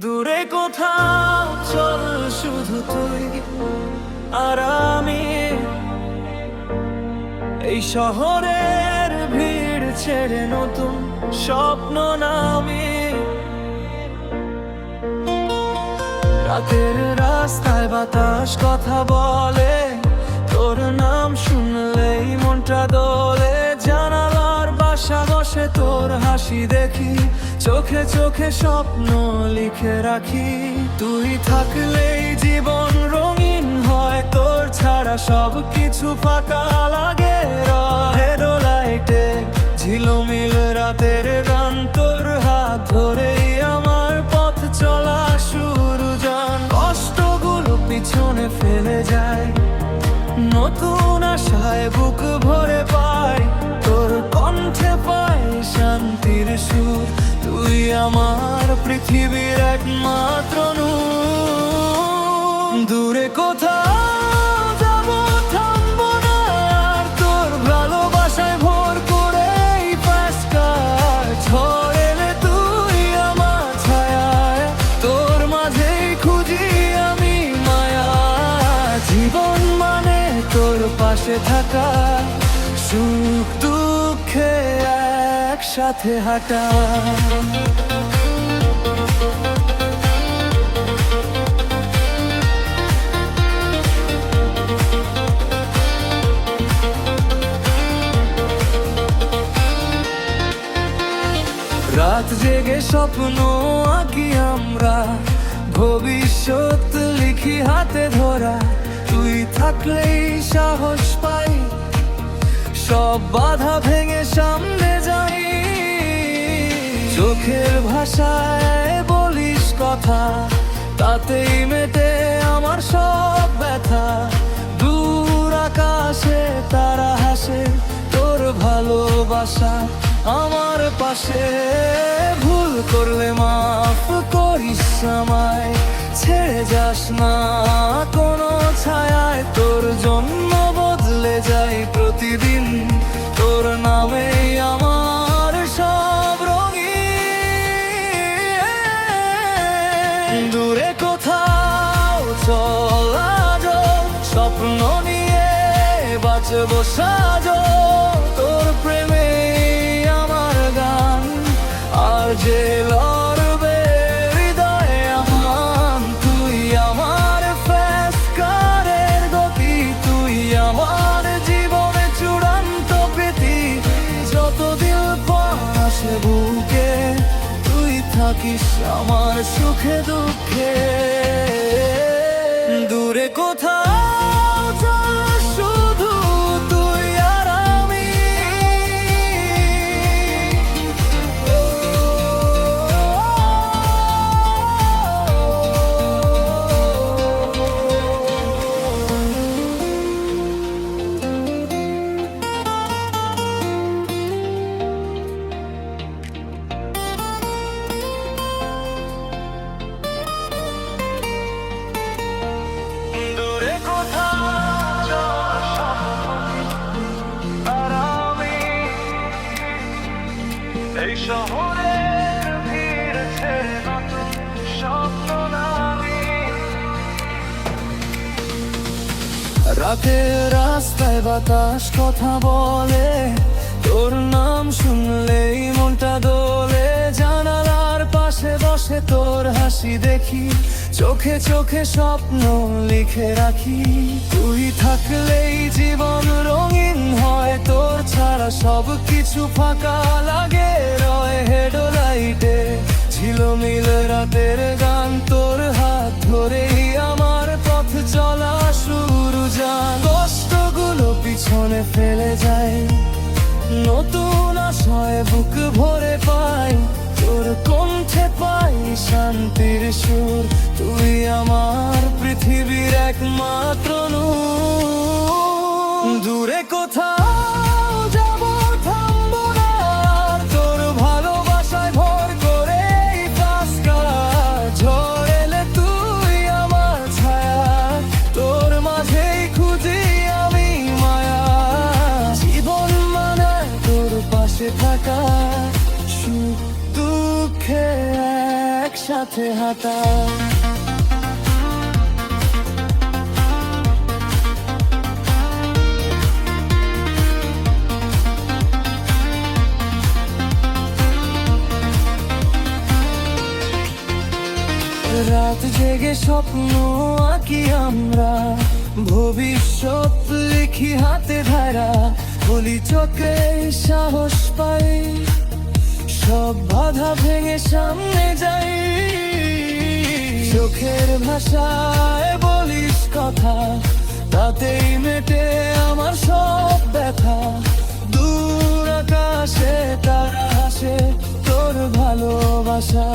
দূরে কোথাও চল, শুধু তুই আর আমি। এই শহরের ভিড় ছেড়ে নতুন স্বপ্ন নামি। রাতের রাস্তায় বাতাস কথা বলে, তোর নাম শুনলেই মনটা দোলে। জানালার বাসা বসে তোর হাসি দেখি, চোখে চোখে স্বপ্ন লিখে রাখি। তুই থাকলেই জীবন রঙিন হয়, তোর ছাড়া সব কিছু ফাঁকা লাগে। হেডলাইটে ঝিলমিল রাতের গান, তোর হাত ধরেই আমার পথ চলা শুরু। জান কষ্টগুলো পিছনে ফেলে যায়, নতুন আশায় বুক ভরে পাই। তোর কণ্ঠে পাই শান্তির সুর, তুই আমার পৃথিবীর একমাত্র নূর। দূরে কোথাও যাবো, থামবো না আর, তোর ভালোবাসায় ভোর করে এই fast car। ঝড় এলে তুই আমার ছায়া, তোর মাঝেই খুঁজি আমি মায়া। জীবন মানে তোর পাশে থাকা, সুখ দুঃখে একসাথে হাঁটা। রাত জেগে স্বপ্ন আঁকি আমরা, ভবিষ্যৎ লিখি হাতে ধরা। তুই থাকলেই সাহস পাই, সব বাধা ভেঙে সামনে যাই। চোখের ভাষায় বলিস কথা, তাতেই মেটে আমার সব ব্যথা। দূর আকাশে তারা হাসে, তোর ভালোবাসা আমার পাশে। ভুল করলে মাফ করিস আমায়, ছেড়ে যাস না কোনো ছায়ায়। তোর জন্য বদলে যাই প্রতিদিন, তোর নামেই আমার সব রঙিন। দূরে কোথাও চল আজো, স্বপ্ন নিয়ে বাঁচবো সাজো। তোর প্রেমে আমার গান, আর যে লড়বে হৃদয়ে আমান। তুই আমার fast car-এর গতি, তুই আমার জীবনে চূড়ান্ত প্রীতি। যতদিন পর আসে বুকে, তুই থাকিস আমার সুখে দুঃখে। দূরে কোথাও চল, শুধু তুই আর আমি। দূরে কোথাও চল, আর আমি। এই শহরের ভিড় ছেড়ে নতুন স্বপ্ন নামি। রাতের রাস্তায় বাতাস কথা বলে, তোর নাম শুনলেই মনটা দোলে। জানালার পাশে বসে তোর হাসি দেখি, চোখে চোখে স্বপ্ন লিখে রাখি। তুই থাকলেই জীবন রঙিন হয়, তোর ছাড়া সব কিছু ফাঁকা লাগে। রয় হেডলাইটে ঝিলমিল রাতের গান, তোর হাত ধরেই আমার পথ চলা শুরু। জান কষ্টগুলো পিছনে ফেলে যায়, নতুন আশায় বুক ভরে পাই। তোর কণ্ঠে পাই শান্তির সুর, তুই আমার পৃথিবীর একমাত্র নূর। দূরে কোথাও যাবো, থামবো না আর, তোর ভালোবাসায় ভর করে এই fast car। ঝড় এলে তুই আমার ছায়া, তোর মাঝেই খুঁজি আমি মায়া। জীবন মানে তোর পাশে থাকা, সুখ দুঃখে একসাথে হাঁটা। রাত জেগে স্বপ্ন আঁকি আমরা, ভবিষ্যৎ লিখি হাতে ধারা, বলি চোখে সাহস পাই, সব বাধা ভেঙে সামনে যাই। চোখের ভাষায় বলিস কথা, তাতেই মেটে আমার সব ব্যথা। দূর আকাশে তারা হাসে, তোর ভালোবাসা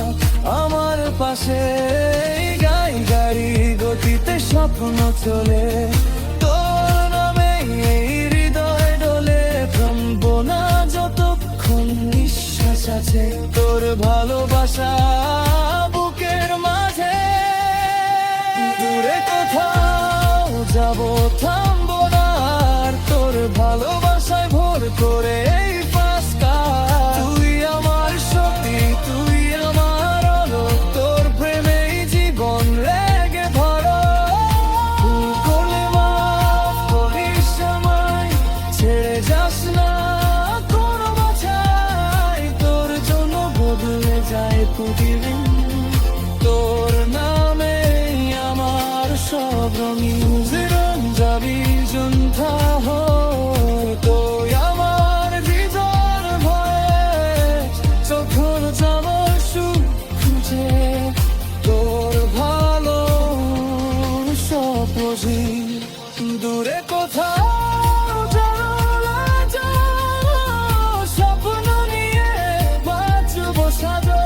আমার পাশে। গাই গাড়ি গতিতে স্বপ্ন চলে, তোর নামে এই হৃদয় ডোলে। থামবো না যতক্ষণ নিঃশ্বাস আছে, তোর ভালোবাসা বুকের মাঝে। দূরে কোথাও যাবো, থামবো না আর, তোর ভালোবাসায় ভোর করে এই পাঁচটা। তুই আমার শক্তি, তুই আমার আলো, তোর প্রেমেই জীবন লেগে ধরো। ভুল করলে মাফ করিস আমায়, ছেড়ে যাস না কোনো বাছাই। তোর জন্য বদলে যায় প্রতিদিন, তোর নামে আমার সব রঙিন। জীবন যাবি জন্তা হয়, তুই আমার হৃদয়ের ভয়ে। যখন যাব সুখ খুঁজে, তোর ভালো সব বুঝি। দূরে কোথাও চলে যাও, স্বপ্ন নিয়ে বাঁচবো সাজো।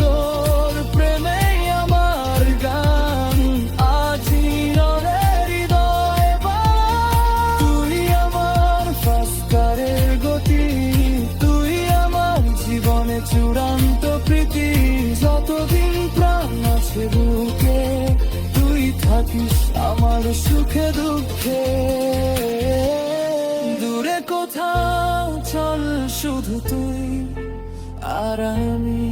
তোর প্রেমেই আমার গান, আজি নরে হৃদয়ে বাজ। তুই আমার ফাস্টারের গতি, তুই আমার জীবনে চূড়ান্ত প্রীতি। যতদিন প্রাণ আছে বুকে, তুই থাকিস আমার সুখে দুঃখে। দূরে কোথাও চল শুধু তুই আর আমি।